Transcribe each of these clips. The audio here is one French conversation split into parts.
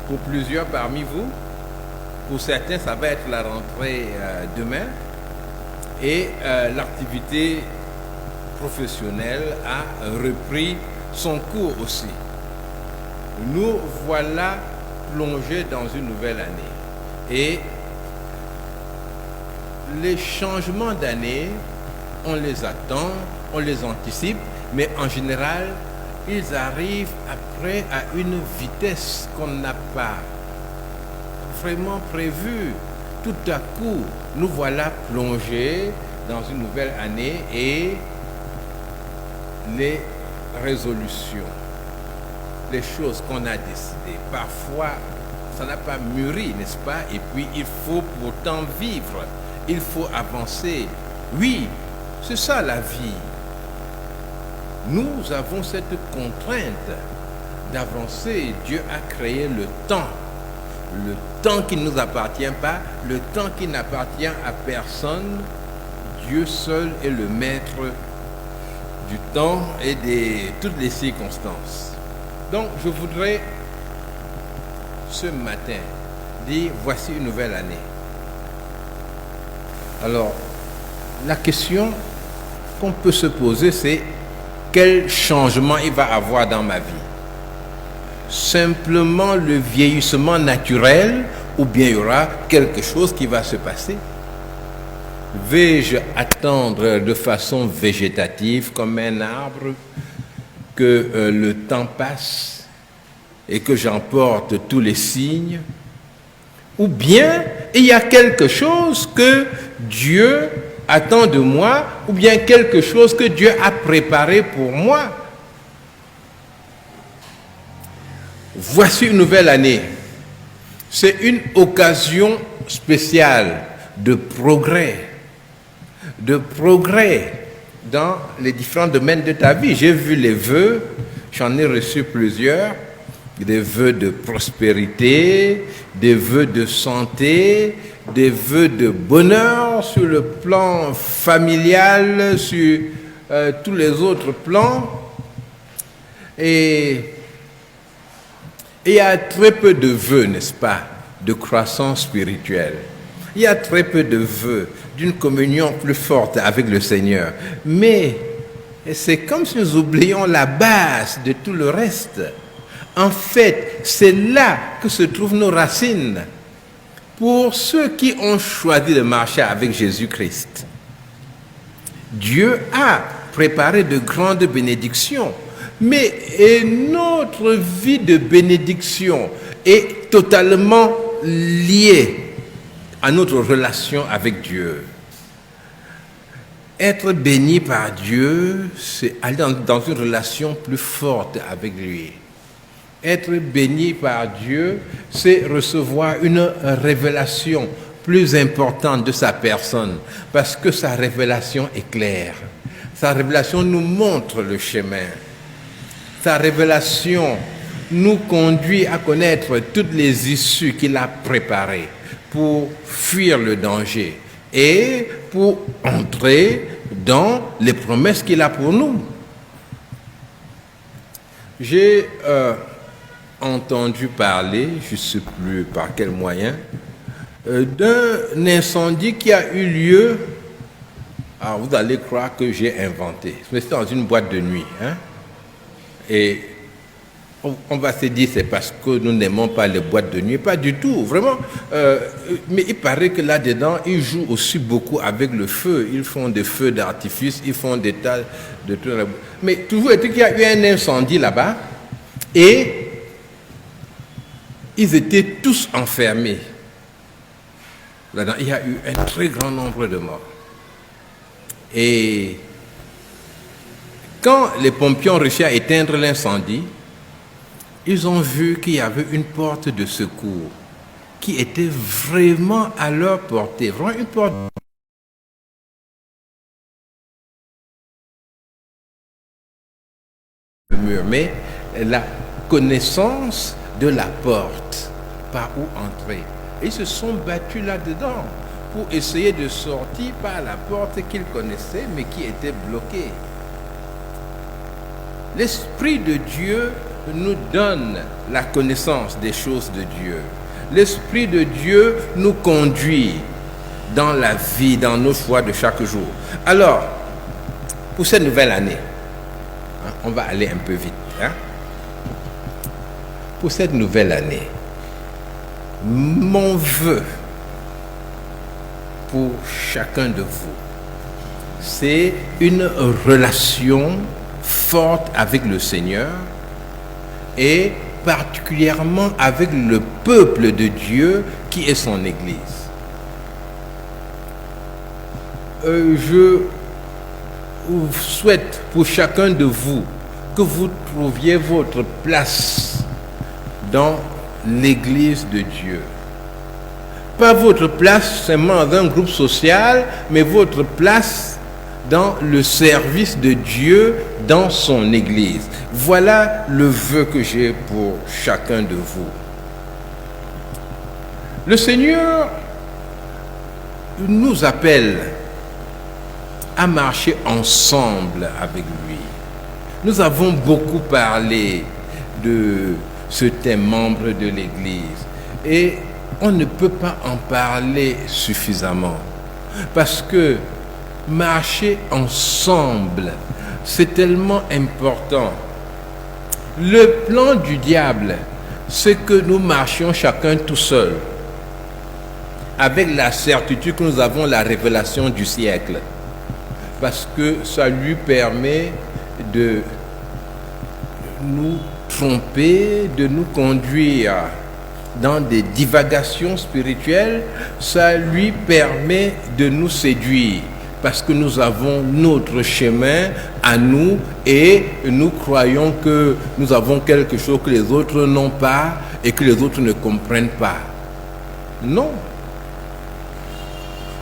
pour plusieurs parmi vous. Pour certains, ça va être la rentrée demain. Et l'activité professionnelle a repris son cours aussi. Nous voilà plongés dans une nouvelle année. Et les changements d'année, on les attend, on les anticipe, mais en général, ils arrivent après à une vitesse qu'on n'a pas vraiment prévue. Tout à coup, nous voilà plongés dans une nouvelle année et les résolutions, les choses qu'on a décidées, parfois, ça n'a pas mûri, n'est-ce pas? Et puis, il faut pourtant vivre, il faut avancer. Oui, c'est ça la vie. Nous avons cette contrainte d'avancer. Dieu a créé le temps qui ne nous appartient pas, le temps qui n'appartient à personne. Dieu seul est le maître du temps et de toutes les circonstances. Donc, je voudrais ce matin dire, voici une nouvelle année. Alors, la question qu'on peut se poser, c'est quel changement il va avoir dans ma vie? Simplement le vieillissement naturel ou bien il y aura quelque chose qui va se passer? Vais-je attendre de façon végétative comme un arbre que le temps passe et que j'emporte tous les signes? Ou bien il y a quelque chose que Dieu attend de moi, ou bien quelque chose que Dieu a préparé pour moi? Voici une nouvelle année. C'est une occasion spéciale de progrès dans les différents domaines de ta vie. J'ai vu les vœux, j'en ai reçu plusieurs, des vœux de prospérité, des vœux de santé, des vœux de bonheur sur le plan familial, sur tous les autres plans. Et il y a très peu de vœux, n'est-ce pas, de croissance spirituelle. Il y a très peu de vœux d'une communion plus forte avec le Seigneur. Mais c'est comme si nous oublions la base de tout le reste. En fait, c'est là que se trouvent nos racines. Pour ceux qui ont choisi de marcher avec Jésus-Christ, Dieu a préparé de grandes bénédictions. Mais notre vie de bénédiction est totalement liée à notre relation avec Dieu. Être béni par Dieu, c'est aller dans une relation plus forte avec lui. Être béni par Dieu, c'est recevoir une révélation plus importante de sa personne, parce que sa révélation est claire. Sa révélation nous montre le chemin. Sa révélation nous conduit à connaître toutes les issues qu'il a préparées pour fuir le danger et pour entrer dans les promesses qu'il a pour nous. J'ai entendu parler, je ne sais plus par quel moyen, d'un incendie qui a eu lieu. Alors vous allez croire que j'ai inventé. Mais c'était dans une boîte de nuit. Et on va se dire c'est parce que nous n'aimons pas les boîtes de nuit. Pas du tout, vraiment. Mais il paraît que là-dedans, ils jouent aussi beaucoup avec le feu. Ils font des feux d'artifice, ils font des tas de trucs. Mais toujours est-il qu'il y a eu un incendie là-bas et ils étaient tous enfermés. Là-dedans, il y a eu un très grand nombre de morts. Et quand les pompiers ont réussi à éteindre l'incendie, ils ont vu qu'il y avait une porte de secours qui était vraiment à leur portée, vraiment une porte. Mais la connaissance de la porte par où entrer. Et ils se sont battus là-dedans pour essayer de sortir par la porte qu'ils connaissaient mais qui était bloquée. L'Esprit de Dieu nous donne la connaissance des choses de Dieu. L'Esprit de Dieu nous conduit dans la vie, dans nos choix de chaque jour. Alors, pour cette nouvelle année, on va aller un peu vite. Pour cette nouvelle année, mon vœu pour chacun de vous, c'est une relation forte avec le Seigneur et particulièrement avec le peuple de Dieu qui est son Église. Je souhaite pour chacun de vous que vous trouviez votre place dans l'Église de Dieu. Pas votre place seulement dans un groupe social, mais votre place dans le service de Dieu dans son Église. Voilà le vœu que j'ai pour chacun de vous. Le Seigneur nous appelle à marcher ensemble avec lui. Nous avons beaucoup parlé de ce thème, membre de l'Église, et on ne peut pas en parler suffisamment, parce que marcher ensemble, c'est tellement important. Le plan du diable, c'est que nous marchions chacun tout seul, avec la certitude que nous avons la révélation du siècle, parce que ça lui permet de nous tromper, de nous conduire dans des divagations spirituelles. Ça lui permet de nous séduire, parce que nous avons notre chemin à nous et nous croyons que nous avons quelque chose que les autres n'ont pas et que les autres ne comprennent pas. Non.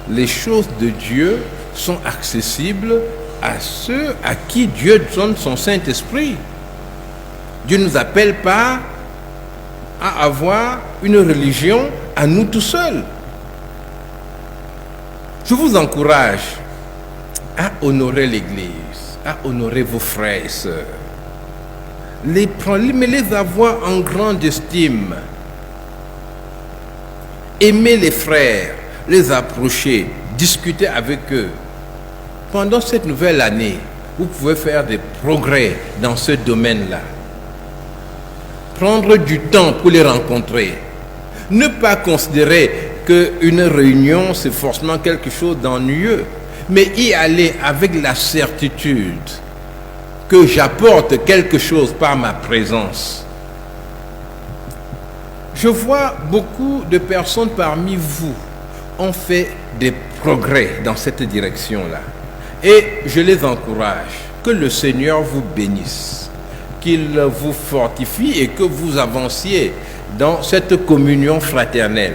Les choses de Dieu sont accessibles à ceux à qui Dieu donne son Saint-Esprit. Dieu ne nous appelle pas à avoir une religion à nous tout seuls. Je vous encourage à honorer l'Église, à honorer vos frères et sœurs, les avoir en grande estime, aimer les frères, les approcher, discuter avec eux. Pendant cette nouvelle année, vous pouvez faire des progrès dans ce domaine-là. Prendre du temps pour les rencontrer. Ne pas considérer qu'une réunion, c'est forcément quelque chose d'ennuyeux, mais y aller avec la certitude que j'apporte quelque chose par ma présence. Je vois beaucoup de personnes parmi vous ont fait des progrès dans cette direction-là. Et je les encourage. Que le Seigneur vous bénisse, qu'il vous fortifie et que vous avanciez dans cette communion fraternelle.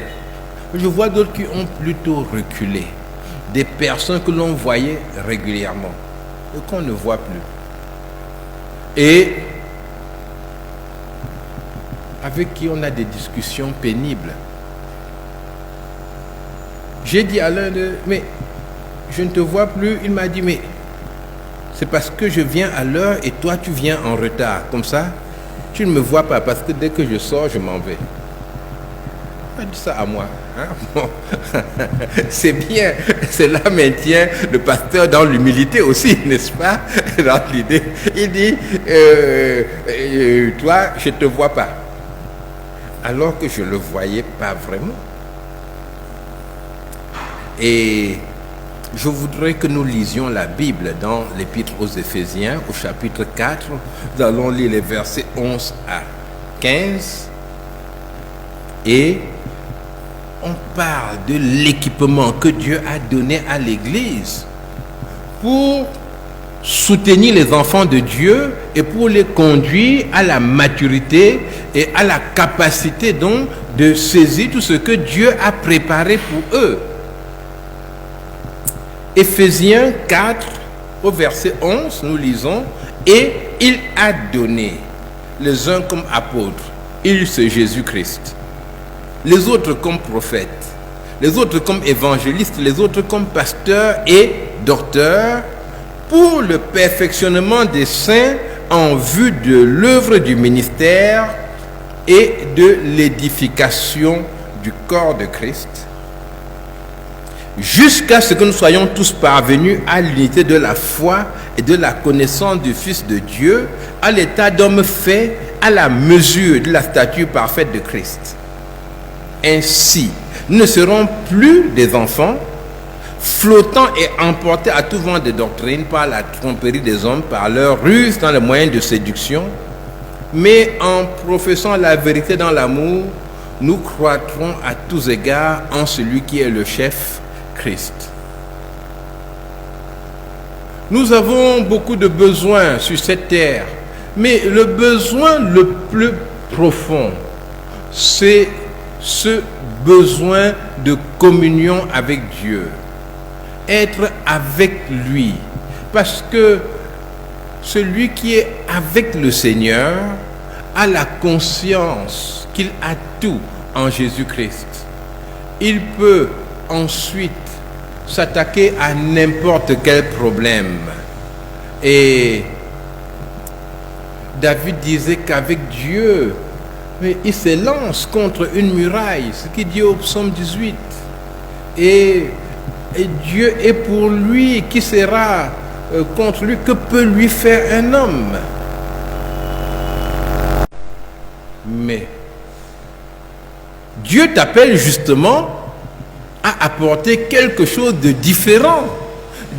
Je vois d'autres qui ont plutôt reculé. Des personnes que l'on voyait régulièrement et qu'on ne voit plus. Et avec qui on a des discussions pénibles. J'ai dit à l'un d'eux, mais je ne te vois plus. Il m'a dit, mais c'est parce que je viens à l'heure et toi tu viens en retard. Comme ça, tu ne me vois pas parce que dès que je sors, je m'en vais. Il a dit ça à moi. Hein? Bon. C'est bien, cela maintient le pasteur dans l'humilité aussi, n'est-ce pas? Dans l'idée. Il dit, toi, je ne te vois pas. Alors que je ne le voyais pas vraiment. Et je voudrais que nous lisions la Bible dans l'Épître aux Éphésiens, au chapitre 4. Nous allons lire les versets 11 à 15. Et on parle de l'équipement que Dieu a donné à l'Église pour soutenir les enfants de Dieu et pour les conduire à la maturité et à la capacité donc de saisir tout ce que Dieu a préparé pour eux. Éphésiens 4, au verset 11, nous lisons, « Et il a donné les uns comme apôtres, il c'est Jésus-Christ, les autres comme prophètes, les autres comme évangélistes, les autres comme pasteurs et docteurs, pour le perfectionnement des saints, en vue de l'œuvre du ministère et de l'édification du corps de Christ, jusqu'à ce que nous soyons tous parvenus à l'unité de la foi et de la connaissance du Fils de Dieu, à l'état d'homme fait à la mesure de la stature parfaite de Christ. Ainsi, nous ne serons plus des enfants, flottant et emportés à tout vent de doctrine par la tromperie des hommes, par leur ruse dans les moyens de séduction, mais en professant la vérité dans l'amour, nous croîtrons à tous égards en celui qui est le chef, Christ. Nous avons beaucoup de besoins sur cette terre, mais le besoin le plus profond, c'est ce besoin de communion avec Dieu. Être avec lui. Parce que celui qui est avec le Seigneur a la conscience qu'il a tout en Jésus-Christ. Il peut ensuite s'attaquer à n'importe quel problème. Et David disait qu'avec Dieu, mais il se lance contre une muraille, ce qu'il dit au psaume 18. Et Dieu est pour lui, qui sera contre lui? Que peut lui faire un homme? Mais Dieu t'appelle justement à apporter quelque chose de différent.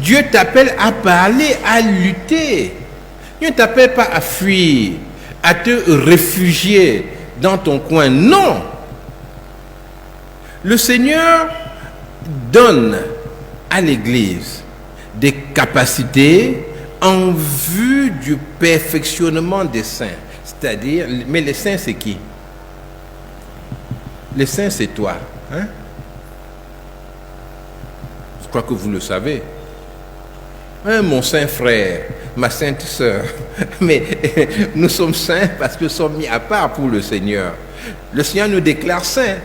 Dieu t'appelle à parler, à lutter. Dieu ne t'appelle pas à fuir, à te réfugier dans ton coin. Non. Le Seigneur donne à l'Église des capacités en vue du perfectionnement des saints. C'est-à-dire, mais les saints, c'est qui? Les saints, c'est toi. Hein? Je crois que vous le savez. Hein, mon saint frère, ma sainte sœur. Mais nous sommes saints parce que nous sommes mis à part pour le Seigneur. Le Seigneur nous déclare saints,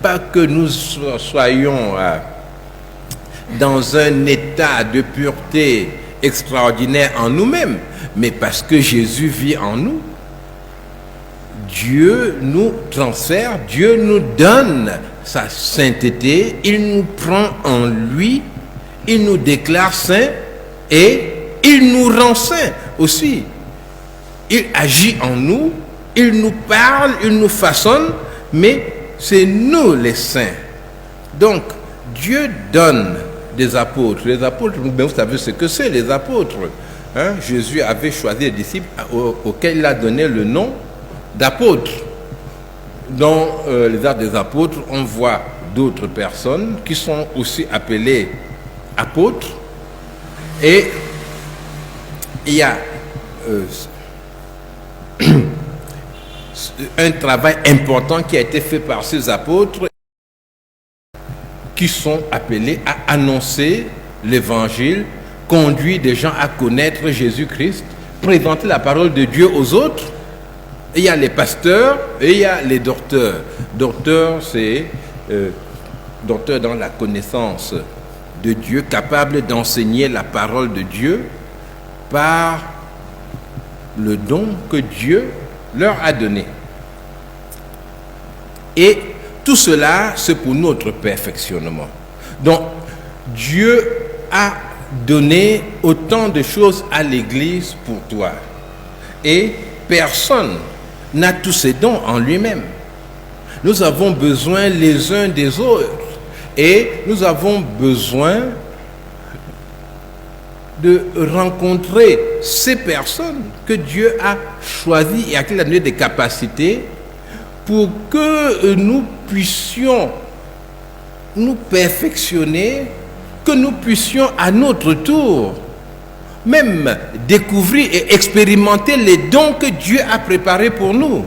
pas que nous soyons dans un état de pureté extraordinaire en nous-mêmes, mais parce que Jésus vit en nous. Dieu nous transfère, Dieu nous donne sa sainteté, il nous prend en lui, il nous déclare saints et il nous rend saints aussi. Il agit en nous, il nous parle, il nous façonne, mais c'est nous les saints. Donc, Dieu donne des apôtres. Les apôtres, vous savez ce que c'est, les apôtres. Hein? Jésus avait choisi des disciples auxquels il a donné le nom d'apôtres. Dans les Actes des apôtres, on voit d'autres personnes qui sont aussi appelées apôtres. Et il y a un travail important qui a été fait par ces apôtres qui sont appelés à annoncer l'évangile, conduire des gens à connaître Jésus-Christ, présenter la parole de Dieu aux autres. Et il y a les pasteurs et il y a les docteurs. Docteur, c'est docteur dans la connaissance de Dieu, capable d'enseigner la parole de Dieu par le don que Dieu leur a donné. Et tout cela, c'est pour notre perfectionnement. Donc, Dieu a donné autant de choses à l'Église pour toi. Et personne n'a tous ces dons en lui-même. Nous avons besoin les uns des autres. Et nous avons besoin de rencontrer ces personnes que Dieu a choisies et à qui il a donné des capacités pour que nous puissions nous perfectionner, que nous puissions à notre tour même découvrir et expérimenter les dons que Dieu a préparés pour nous.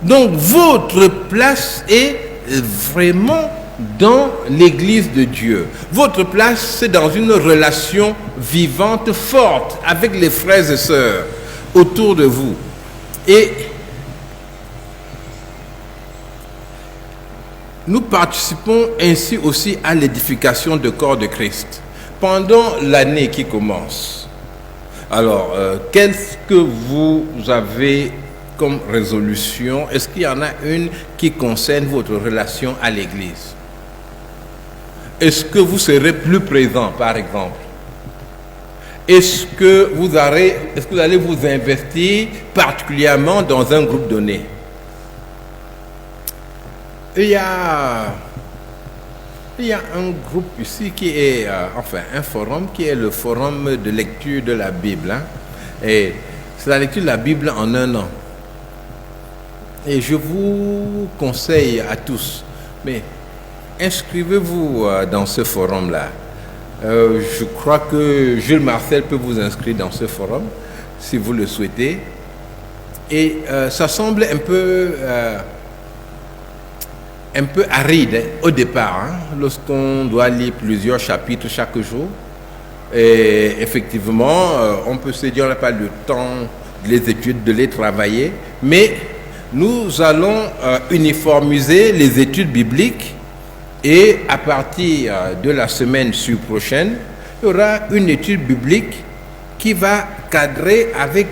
Donc votre place est vraiment dans l'Église de Dieu. Votre place, c'est dans une relation vivante, forte, avec les frères et sœurs autour de vous. Et nous participons ainsi aussi à l'édification du corps de Christ. Pendant l'année qui commence, Alors, qu'est-ce que vous avez comme résolution? Est-ce qu'il y en a une qui concerne votre relation à l'Église? Est-ce que vous serez plus présent, par exemple? Est-ce que vous allez vous investir particulièrement dans un groupe donné? Il y a un groupe ici qui est, un forum qui est le forum de lecture de la Bible. Hein, et c'est la lecture de la Bible en un an. Et je vous conseille à tous, mais inscrivez-vous dans ce forum-là. Je crois que Jules Marcel peut vous inscrire dans ce forum, si vous le souhaitez. Et ça semble un peu aride au départ, hein, lorsqu'on doit lire plusieurs chapitres chaque jour. Et effectivement, on peut se dire qu'on n'a pas le temps de les étudier, de les travailler, mais nous allons uniformiser les études bibliques. Et à partir de la semaine prochaine, il y aura une étude biblique qui va cadrer avec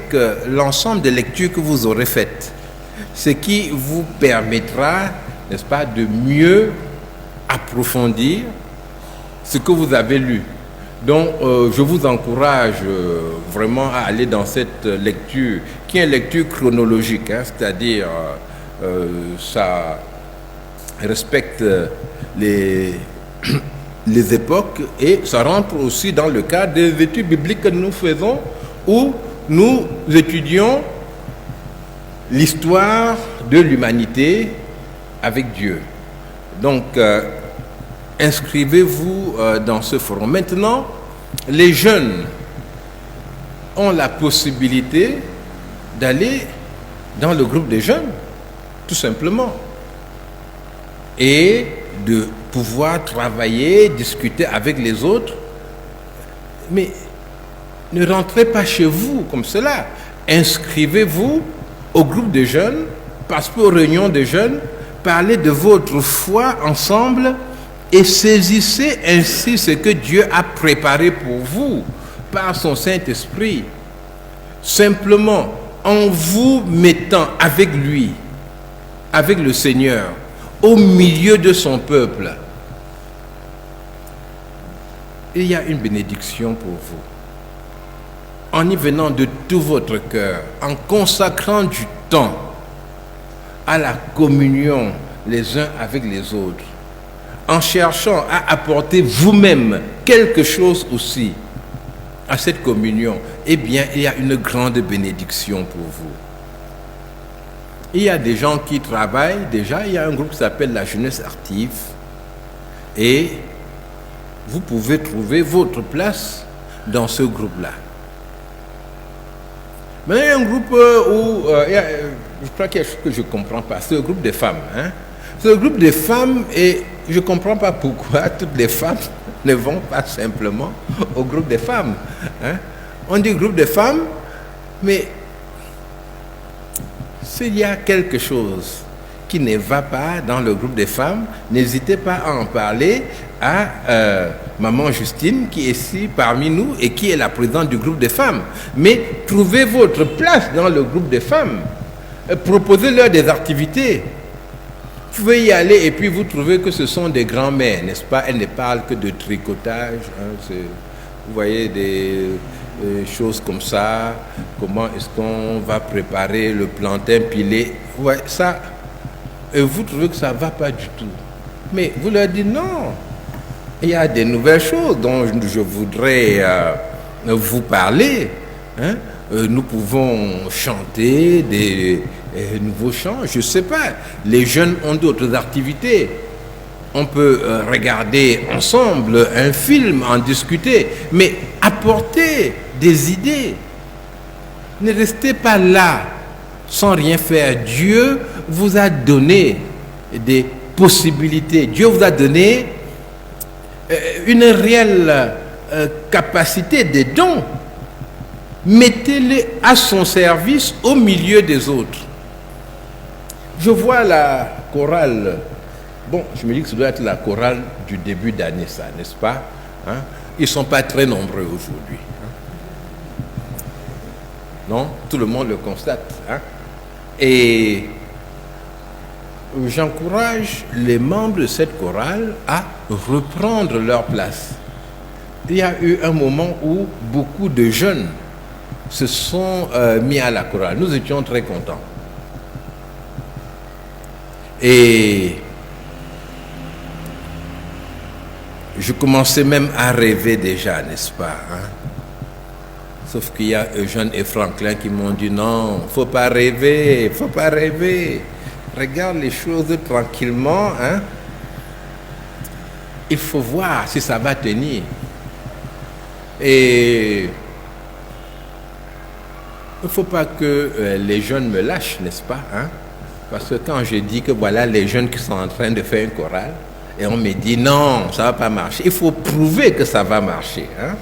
l'ensemble des lectures que vous aurez faites. Ce qui vous permettra, n'est-ce pas, de mieux approfondir ce que vous avez lu. Donc, je vous encourage vraiment à aller dans cette lecture, qui est une lecture chronologique, hein, c'est-à-dire ça respecte les époques et ça rentre aussi dans le cadre des études bibliques que nous faisons où nous étudions l'histoire de l'humanité avec Dieu. Donc, inscrivez-vous dans ce forum. Maintenant, les jeunes ont la possibilité d'aller dans le groupe des jeunes, tout simplement, et de pouvoir travailler, discuter avec les autres. Mais ne rentrez pas chez vous comme cela. Inscrivez-vous au groupe de jeunes, participez aux réunions de jeunes, parlez de votre foi ensemble et saisissez ainsi ce que Dieu a préparé pour vous par son Saint-Esprit. Simplement, en vous mettant avec lui, avec le Seigneur, au milieu de son peuple, il y a une bénédiction pour vous. En y venant de tout votre cœur, en consacrant du temps à la communion les uns avec les autres, en cherchant à apporter vous-même quelque chose aussi à cette communion, eh bien, il y a une grande bénédiction pour vous. Il y a des gens qui travaillent déjà, il y a un groupe qui s'appelle la jeunesse active et vous pouvez trouver votre place dans ce groupe-là. Mais il y a un groupe où, je crois qu'il y a quelque chose que je ne comprends pas, c'est le groupe des femmes. Hein? C'est le groupe des femmes et je ne comprends pas pourquoi toutes les femmes ne vont pas simplement au groupe des femmes. Hein? On dit groupe des femmes, mais s'il y a quelque chose qui ne va pas dans le groupe des femmes, n'hésitez pas à en parler à Maman Justine qui est ici parmi nous et qui est la présidente du groupe des femmes. Mais trouvez votre place dans le groupe des femmes. Proposez-leur des activités. Vous pouvez y aller et puis vous trouvez que ce sont des grands-mères, n'est-ce pas? Elles ne parlent que de tricotage. Hein, vous voyez des choses comme ça. Comment est-ce qu'on va préparer le plantain pilé? Ouais, ça. Et vous trouvez que ça ne va pas du tout. Mais vous leur dites non. Il y a des nouvelles choses dont je voudrais vous parler. Hein? Nous pouvons chanter des nouveaux chants, je ne sais pas. Les jeunes ont d'autres activités. On peut regarder ensemble un film, en discuter, mais apporter des idées. Ne restez pas là sans rien faire. Dieu vous a donné des possibilités. Dieu vous a donné une réelle capacité, des dons. Mettez-les à son service au milieu des autres. Je vois la chorale. Bon, je me dis que ça doit être la chorale du début d'année, ça, n'est-ce pas? Hein? Ils ne sont pas très nombreux aujourd'hui. Non, tout le monde le constate. Hein? Et j'encourage les membres de cette chorale à reprendre leur place. Il y a eu un moment où beaucoup de jeunes se sont mis à la chorale. Nous étions très contents. Et je commençais même à rêver déjà, n'est-ce pas, hein? Sauf qu'il y a Eugène et Franklin qui m'ont dit non, faut pas rêver, faut pas rêver. Regarde les choses tranquillement, hein? Il faut voir si ça va tenir. Et il ne faut pas que les jeunes me lâchent, n'est-ce pas, hein? Parce que quand je dis que voilà les jeunes qui sont en train de faire une chorale, et on me dit non, ça ne va pas marcher, il faut prouver que ça va marcher, hein?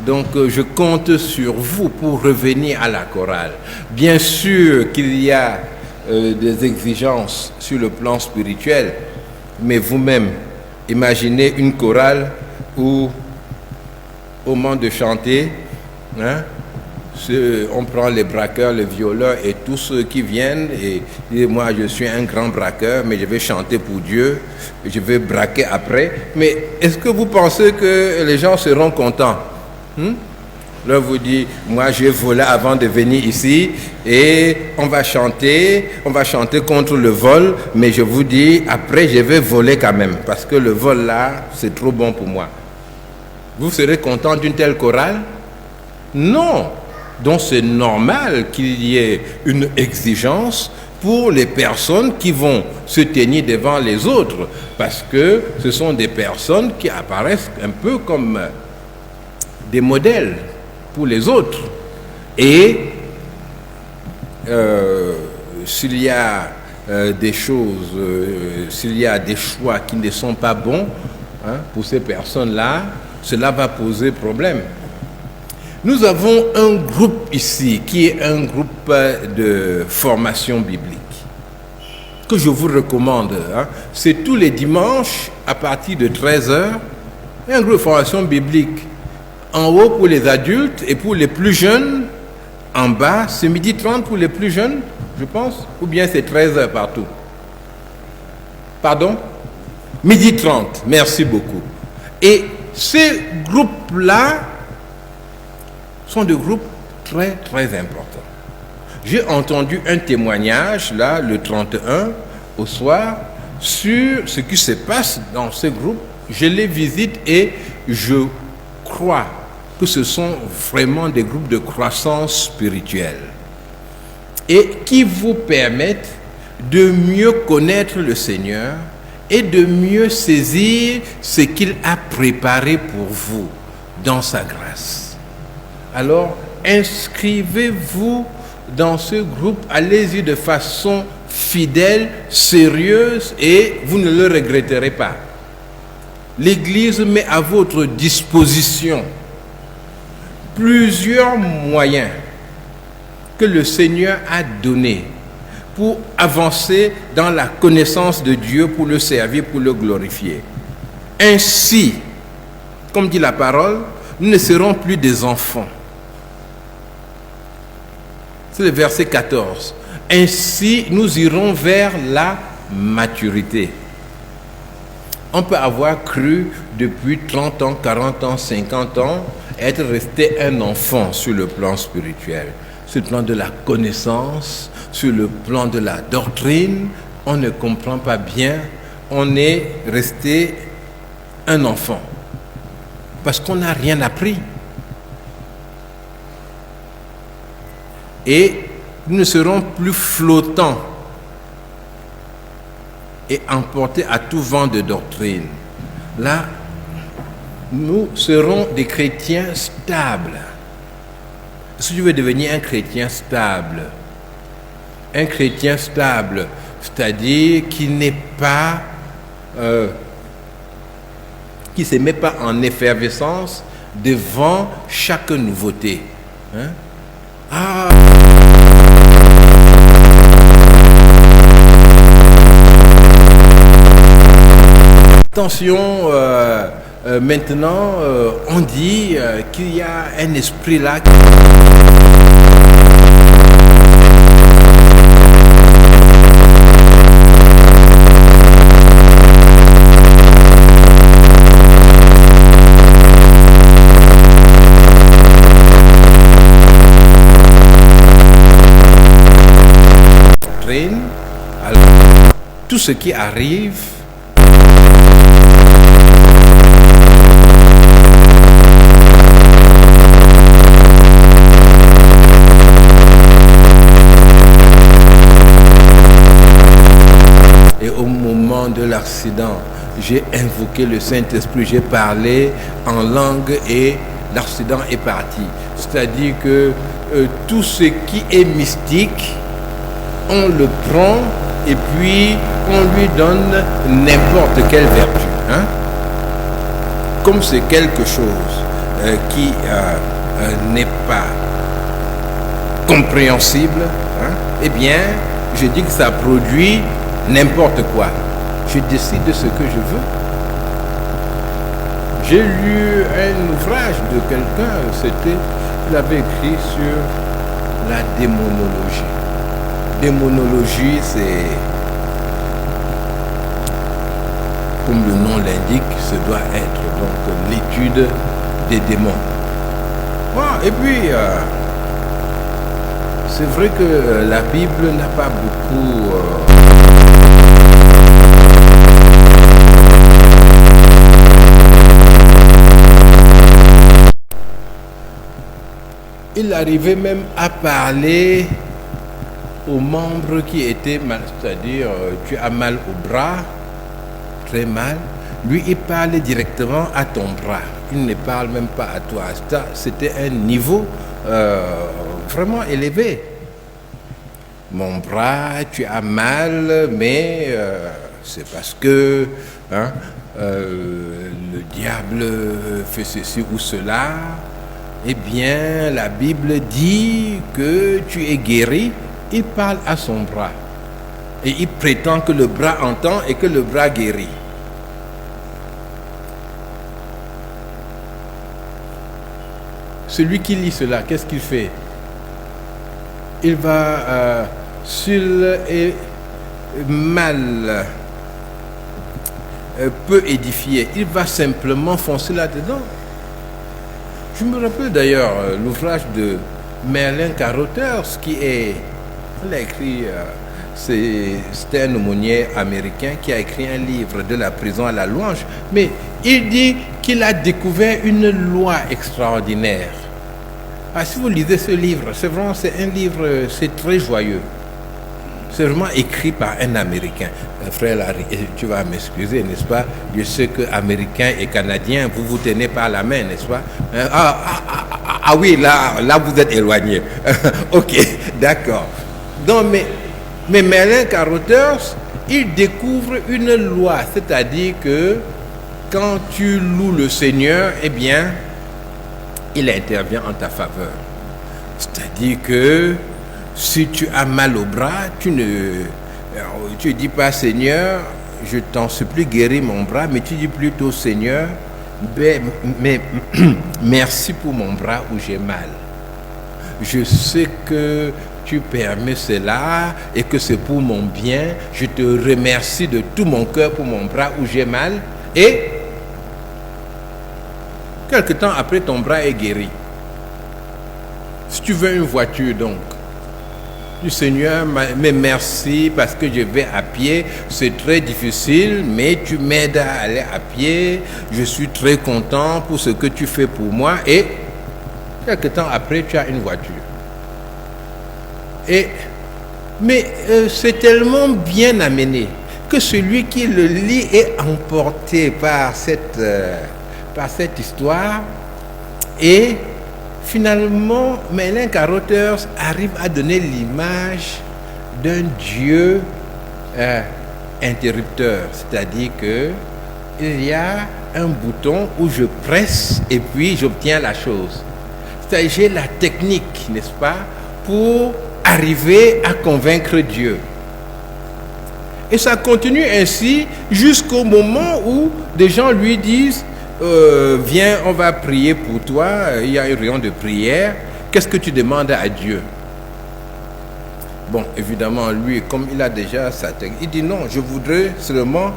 Donc je compte sur vous pour revenir à la chorale. Bien sûr qu'il y a des exigences sur le plan spirituel, mais vous-même, imaginez une chorale où, au moment de chanter, hein, on prend les braqueurs, les violeurs et tous ceux qui viennent et disent moi je suis un grand braqueur, mais je vais chanter pour Dieu, je vais braquer après. Mais est-ce que vous pensez que les gens seront contents? Là, vous dit, moi j'ai volé avant de venir ici et on va chanter contre le vol, mais je vous dis, après je vais voler quand même, parce que le vol là, c'est trop bon pour moi. Vous serez content d'une telle chorale? Non. Donc c'est normal qu'il y ait une exigence pour les personnes qui vont se tenir devant les autres, parce que ce sont des personnes qui apparaissent un peu comme des modèles pour les autres. Et s'il y a des choses, s'il y a des choix qui ne sont pas bons, hein, pour ces personnes-là, cela va poser problème. Nous avons un groupe ici qui est un groupe de formation biblique que je vous recommande. Hein. C'est tous les dimanches à partir de 13h. Un groupe de formation biblique. En haut pour les adultes et pour les plus jeunes, en bas, c'est 12h30 pour les plus jeunes, je pense, ou bien c'est 13h partout. Pardon? 12h30, merci beaucoup. Et ces groupes-là sont des groupes très, très importants. J'ai entendu un témoignage, là, le 31, au soir, sur ce qui se passe dans ces groupes. Je les visite et je crois que ce sont vraiment des groupes de croissance spirituelle et qui vous permettent de mieux connaître le Seigneur et de mieux saisir ce qu'il a préparé pour vous dans sa grâce. Alors, inscrivez-vous dans ce groupe, allez-y de façon fidèle, sérieuse et vous ne le regretterez pas. L'Église met à votre disposition plusieurs moyens que le Seigneur a donnés pour avancer dans la connaissance de Dieu, pour le servir, pour le glorifier. Ainsi, comme dit la parole, nous ne serons plus des enfants. C'est le verset 14. Ainsi, nous irons vers la maturité. On peut avoir cru depuis 30 ans, 40 ans, 50 ans, être resté un enfant sur le plan spirituel, sur le plan de la connaissance, sur le plan de la doctrine. On ne comprend pas bien, on est resté un enfant, parce qu'on n'a rien appris. Et nous ne serons plus flottants et emportés à tout vent de doctrine. Là, nous serons des chrétiens stables. Si tu veux devenir un chrétien stable, c'est-à-dire qui n'est pas, qui ne se met pas en effervescence devant chaque nouveauté. Hein? Ah. Attention, Maintenant, on dit qu'il y a un esprit là. Alors, tout ce qui arrive et au moment de l'accident, j'ai invoqué le Saint-Esprit, j'ai parlé en langue et l'accident est parti. C'est-à-dire que tout ce qui est mystique, on le prend et puis on lui donne n'importe quelle vertu. Hein? Comme c'est quelque chose qui n'est pas compréhensible, hein? Eh bien, je dis que ça produit n'importe quoi. Je décide de ce que je veux. J'ai lu un ouvrage de quelqu'un, il avait écrit sur la démonologie. Démonologie, c'est, comme le nom l'indique, ce doit être donc l'étude des démons. Bon, et puis, c'est vrai que la Bible n'a pas beaucoup... Il arrivait même à parler aux membres qui étaient mal, c'est-à-dire tu as mal au bras, très mal. Lui, il parlait directement à ton bras. Il ne parle même pas à toi. C'était un niveau vraiment élevé. Mon bras, tu as mal, mais c'est parce que le diable fait ceci ou cela. Eh bien, la Bible dit que tu es guéri. Il parle à son bras. Et il prétend que le bras entend et que le bras guérit. Celui qui lit cela, qu'est-ce qu'il fait? Il va, s'il est mal, peu édifié, il va simplement foncer là-dedans. Je me rappelle d'ailleurs l'ouvrage de Merlin Carothers qui est... Il a écrit, c'était un aumônier américain qui a écrit un livre de la prison à la louange, mais il dit qu'il a découvert une loi extraordinaire. Ah, si vous lisez ce livre, c'est vraiment, c'est un livre, c'est très joyeux. C'est vraiment écrit par un Américain. Frère Larry, tu vas m'excuser, n'est-ce pas? Je sais que Américains et Canadiens, vous vous tenez par la main, n'est-ce pas? Ah oui, là vous êtes éloignés. Ok, d'accord. Donc, mais Merlin Carothers, il découvre une loi, c'est-à-dire que quand tu loues le Seigneur, eh bien, il intervient en ta faveur. C'est-à-dire que si tu as mal au bras, tu ne dis pas Seigneur, je t'en supplie, guéris mon bras, mais tu dis plutôt Seigneur, mais merci pour mon bras où j'ai mal. Je sais que tu permets cela et que c'est pour mon bien. Je te remercie de tout mon cœur pour mon bras où j'ai mal. Et quelque temps après, ton bras est guéri. Si tu veux une voiture, donc, du Seigneur, mais merci parce que je vais à pied, c'est très difficile, mais tu m'aides à aller à pied, je suis très content pour ce que tu fais pour moi, et quelque temps après, tu as une voiture. Mais c'est tellement bien amené que celui qui le lit est emporté par cette histoire, et finalement, Merlin Carothers arrive à donner l'image d'un Dieu interrupteur, c'est-à-dire que il y a un bouton où je presse et puis j'obtiens la chose. C'est-à-dire j'ai la technique, n'est-ce pas, pour arriver à convaincre Dieu. Et ça continue ainsi jusqu'au moment où des gens lui disent viens, on va prier pour toi, il y a une réunion de prière, qu'est-ce que tu demandes à Dieu? Bon, évidemment, lui, comme il a déjà sa technique, il dit non, je voudrais seulement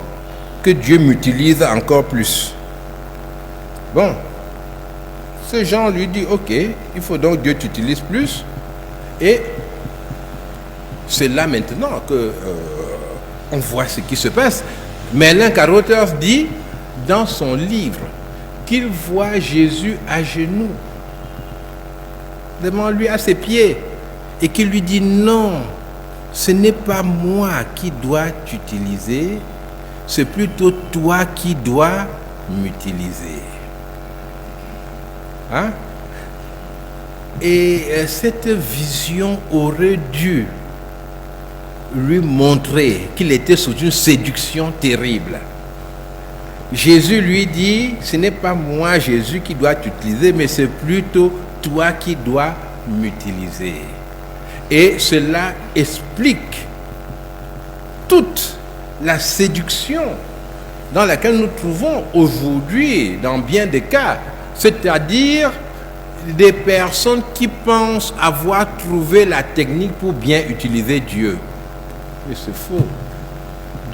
que Dieu m'utilise encore plus. Bon, ce Jean lui dit, ok, il faut donc que Dieu t'utilise plus. Et c'est là maintenant que on voit ce qui se passe. Merlin Carothers dit dans son livre qu'il voit Jésus à genoux devant lui à ses pieds et qu'il lui dit non, ce n'est pas moi qui dois t'utiliser, c'est plutôt toi qui dois m'utiliser. Hein? Et cette vision aurait dû lui montrer qu'il était sous une séduction terrible. Jésus lui dit, ce n'est pas moi, Jésus, qui dois t'utiliser, mais c'est plutôt toi qui dois m'utiliser. Et cela explique toute la séduction dans laquelle nous trouvons aujourd'hui, dans bien des cas, c'est-à-dire des personnes qui pensent avoir trouvé la technique pour bien utiliser Dieu. Mais c'est faux.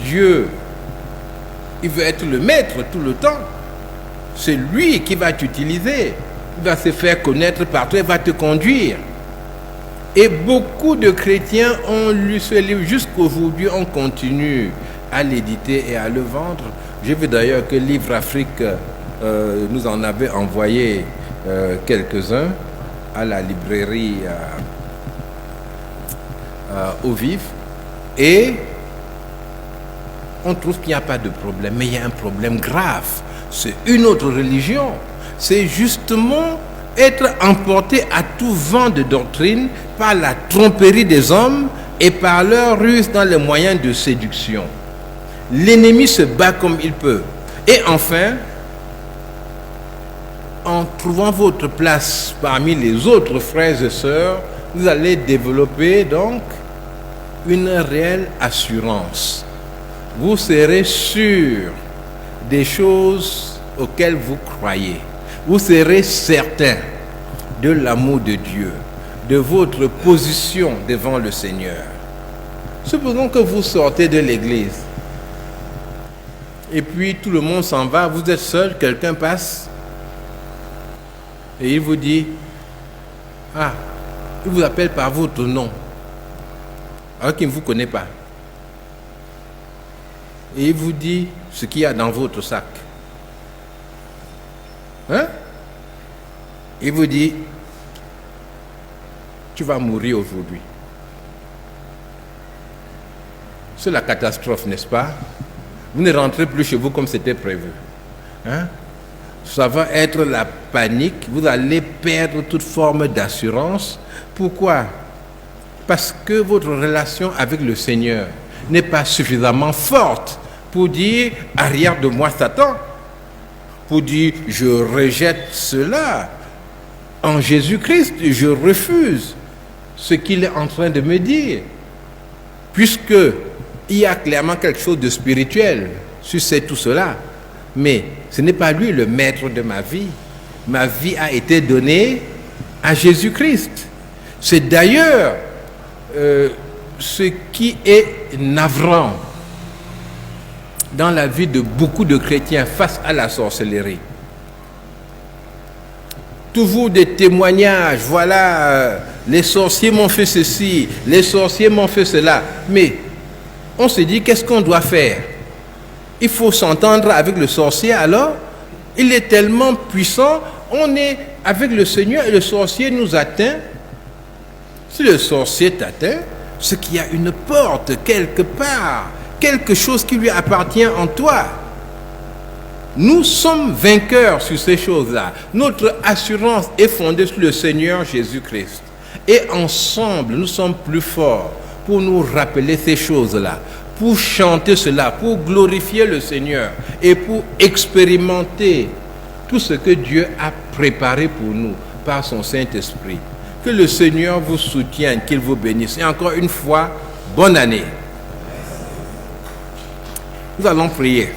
Dieu, il veut être le maître tout le temps. C'est lui qui va t'utiliser. Il va se faire connaître partout, il va te conduire. Et beaucoup de chrétiens ont lu ce livre. Jusqu'aujourd'hui, on continue à l'éditer et à le vendre. J'ai vu d'ailleurs que Livre Afrique nous en avait envoyé quelques-uns à la librairie Au Vif. Et on trouve qu'il n'y a pas de problème, mais il y a un problème grave. C'est une autre religion. C'est justement être emporté à tout vent de doctrine par la tromperie des hommes et par leur ruse dans les moyens de séduction. L'ennemi se bat comme il peut. Et enfin, en trouvant votre place parmi les autres frères et sœurs, vous allez développer donc une réelle assurance. Vous serez sûr des choses auxquelles vous croyez. Vous serez certain de l'amour de Dieu, de votre position devant le Seigneur. Supposons que vous sortez de l'église et puis tout le monde s'en va, vous êtes seul, quelqu'un passe et il vous dit, ah, il vous appelle par votre nom alors qu'il ne vous connaît pas. Et il vous dit ce qu'il y a dans votre sac. Hein? Il vous dit, tu vas mourir aujourd'hui. C'est la catastrophe, n'est-ce pas? Vous ne rentrez plus chez vous comme c'était prévu. Hein? Ça va être la panique. Vous allez perdre toute forme d'assurance. Pourquoi? Parce que votre relation avec le Seigneur n'est pas suffisamment forte pour dire « arrière de moi Satan », pour dire « je rejette cela en Jésus-Christ, je refuse ce qu'il est en train de me dire ». Puisque il y a clairement quelque chose de spirituel sur tout cela, mais ce n'est pas lui le maître de ma vie. Ma vie a été donnée à Jésus-Christ. C'est d'ailleurs ce qui est navrant dans la vie de beaucoup de chrétiens face à la sorcellerie. Toujours des témoignages, voilà, les sorciers m'ont fait ceci, les sorciers m'ont fait cela. Mais on se dit, qu'est-ce qu'on doit faire? Il faut s'entendre avec le sorcier, alors il est tellement puissant, on est avec le Seigneur et le sorcier nous atteint. Si le sorcier t'atteint, c'est qu'il y a une porte quelque part, quelque chose qui lui appartient en toi. Nous sommes vainqueurs sur ces choses-là. Notre assurance est fondée sur le Seigneur Jésus-Christ. Et ensemble, nous sommes plus forts pour nous rappeler ces choses-là, pour chanter cela, pour glorifier le Seigneur et pour expérimenter tout ce que Dieu a préparé pour nous par son Saint-Esprit. Que le Seigneur vous soutienne, qu'il vous bénisse. Et encore une fois, bonne année. Nous allons prier.